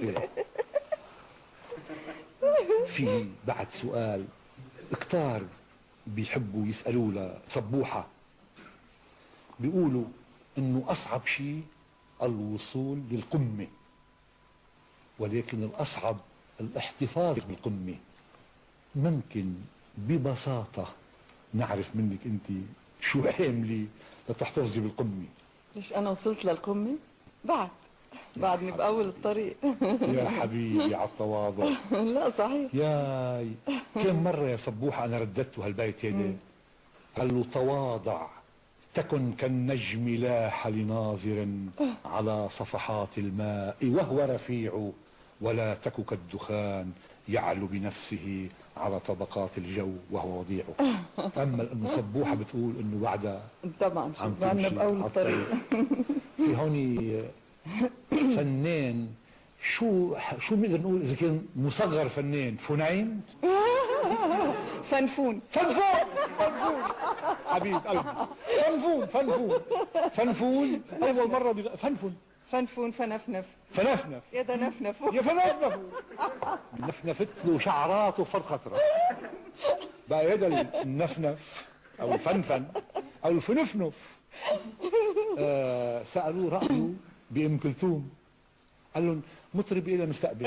إيه. في بعد سؤال كتار بيحبوا يسألوا لصبوحة، بيقولوا انه اصعب شيء الوصول للقمة، ولكن الاصعب الاحتفاظ بالقمة. ممكن ببساطة نعرف منك انت شو عاملي لتحتفظي بالقمة؟ ليش انا وصلت للقمة؟ بعدني باول الطريق. يا حبيبي على التواضع. لا صحيح. ياي كم مرة يا صبوحة انا رددته هالبيت هيدا، قال له تواضع تكن كالنجم لاح لناظر على صفحات الماء وهو رفيع، ولا تك كالدخان يعلو بنفسه على طبقات الجو وهو وضيع. تأمل انه صبوحة بتقول انه بعدها طبعا شو بعدنا باول الطريق. في هوني فنان، شو بنقدر نقول اذا كان مصغر فنان؟ فنين؟ فنفون حبيب قلبي، فنفون اول مره فنفون فنفنف يا ده نفنف يا فنفنف نفنفت له شعراته فرد خطره بقى هذا النفنف او الفنفن او الفنفنف. سالوه رايه بام كلثوم، قال لهم مطرب الى مستقبل.